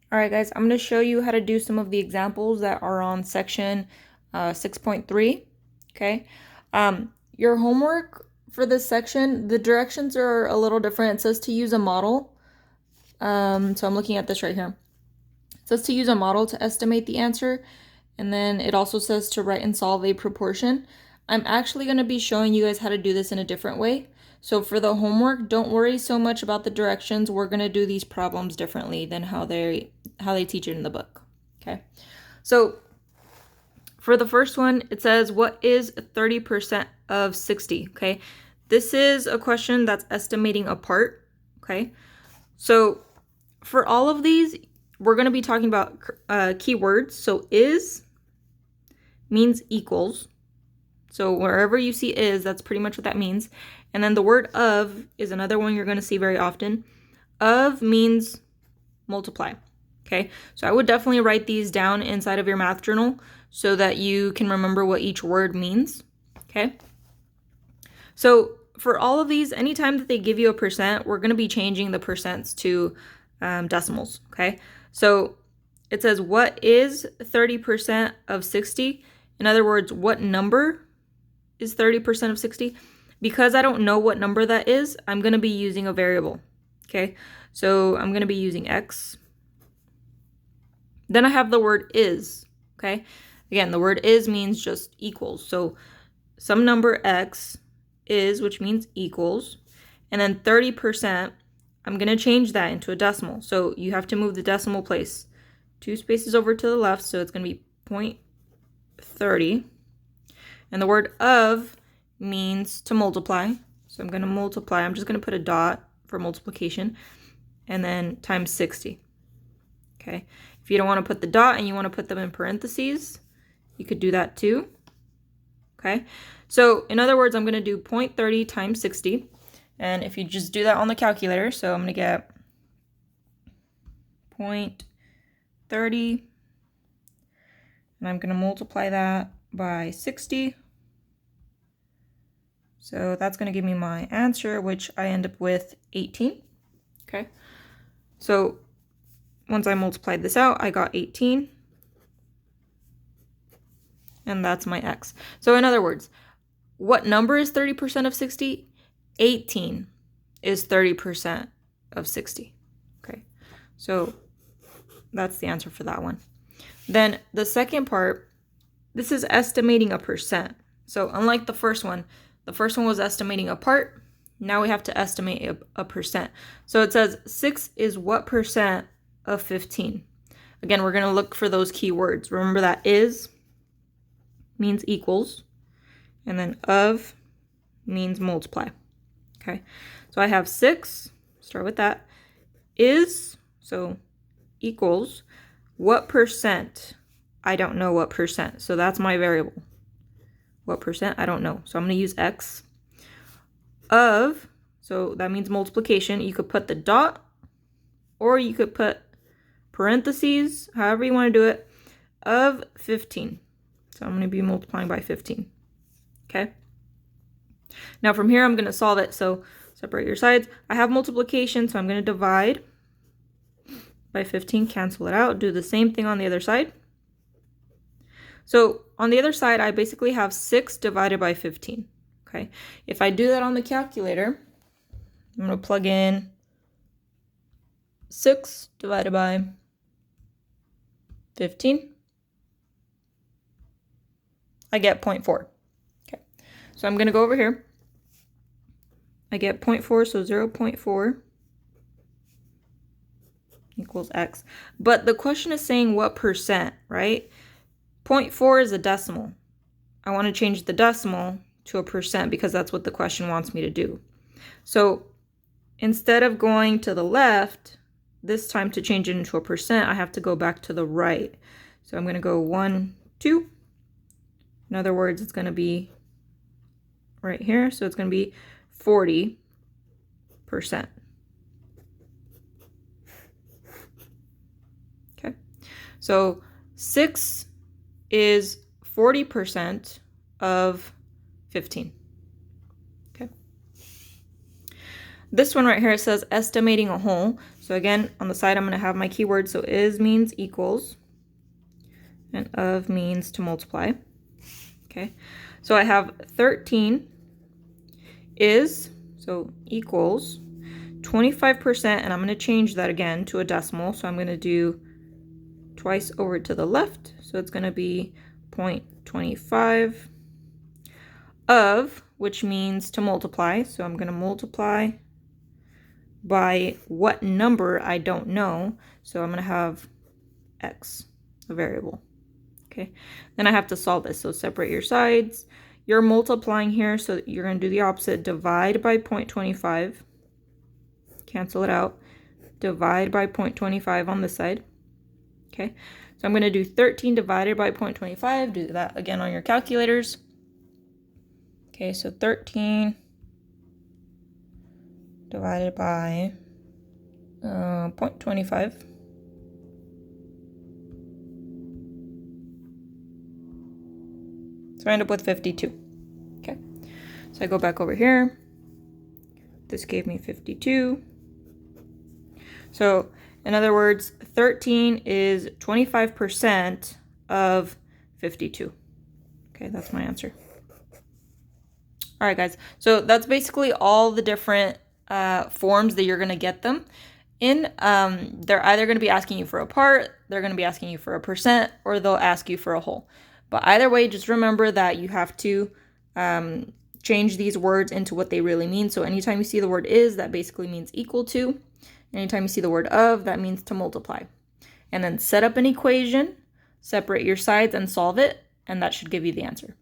All right, guys, I'm going to show you how to do some of the examples that are on section 6.3. Okay. Your homework for this section, the directions are a little different. It says to use a model. So I'm looking at this right here. It says to use a model to estimate the answer. And then it also says to write and solve a proportion. I'm actually going to be showing you guys how to do this in a different way. So for the homework, don't worry so much about the directions. We're going to do these problems differently than how they teach it in the book. Okay. So for the first one, it says, what is 30% of 60? Okay. This is a question that's estimating a part. Okay. So for all of these, we're going to be talking about keywords. So is means equals. So wherever you see is, that's pretty much what that means. And then the word of is another one you're going to see very often. Of means multiply. Okay, so I would definitely write these down inside of your math journal so that you can remember what each word means. Okay, so for all of these, anytime that they give you a percent, we're going to be changing the percents to decimals. Okay, so it says, what is 30% of 60? In other words, what number is 30% of 60? Because I don't know what number that is, I'm going to be using a variable. Okay, so I'm going to be using x. Then I have the word is. Okay, again, the word is means just equals. So some number x is, which means equals. And then 30%, I'm going to change that into a decimal. So you have to move the decimal place 2 spaces over to the left. So it's going to be 0.30. And the word of means to multiply. So I'm going to multiply. I'm just going to put a dot for multiplication. And then times 60. Okay. If you don't want to put the dot and you want to put them in parentheses, you could do that too. Okay. So in other words, I'm going to do 0.30 times 60. And if you just do that on the calculator, so I'm going to get 0.30. And I'm going to multiply that by 60. So that's going to give me my answer, which I end up with 18. Okay. So once I multiplied this out, I got 18. And that's my x. So in other words, what number is 30% of 60? 18 is 30% of 60. Okay. So that's the answer for that one. Then the second part, this is estimating a percent. So unlike the first one was estimating a part. Now we have to estimate a percent. So it says 6 is what percent of 15? Again, we're going to look for those keywords. Remember that is means equals, and then of means multiply. Okay, so I have 6, start with that, is, so equals, what percent? I don't know what percent, so that's my variable. What percent? I don't know, so I'm going to use x. Of, so that means multiplication. You could put the dot, or you could put parentheses, however you want to do it, of 15. So I'm going to be multiplying by 15. Okay. Now from here, I'm going to solve it. So separate your sides. I have multiplication, so I'm going to divide by 15, cancel it out. Do the same thing on the other side. So on the other side, I basically have 6 divided by 15. Okay. If I do that on the calculator, I'm going to plug in 6 divided by 15. I get 0.4. Okay, so I'm going to go over here. I get 0.4, so 0.4 equals x. But the question is saying what percent, right? 0.4 is a decimal. I want to change the decimal to a percent because that's what the question wants me to do. So instead of going to the left, this time to change it into a percent, I have to go back to the right. So I'm going to go 1, 2. In other words, it's going to be right here. So it's going to be 40%. Okay. So 6 is 40% of 15. Okay. This one right here, it says estimating a whole. So again, on the side, I'm going to have my keyword. So is means equals, and of means to multiply. Okay, so I have 13 is, so equals 25%, and I'm going to change that again to a decimal. So I'm going to do twice over to the left. So it's going to be 0.25 of, which means to multiply. So I'm going to multiply by what number I don't know. So I'm going to have x, a variable. Okay, then I have to solve this. So separate your sides. You're multiplying here, so you're going to do the opposite. Divide by 0.25. Cancel it out. Divide by 0.25 on this side. Okay, so I'm going to do 13 divided by 0.25. Do that again on your calculators. Okay, so 13 divided by 0.25. So I end up with 52. Okay, so I go back over here. This gave me 52. So in other words, 13 is 25% of 52. Okay, that's my answer. All right, guys. So that's basically all the different forms that you're going to get them in. They're either going to be asking you for a part, they're going to be asking you for a percent, or they'll ask you for a whole. But either way, just remember that you have to change these words into what they really mean. So anytime you see the word is, that basically means equal to. Anytime you see the word of, that means to multiply. And then set up an equation, separate your sides, and solve it, and that should give you the answer.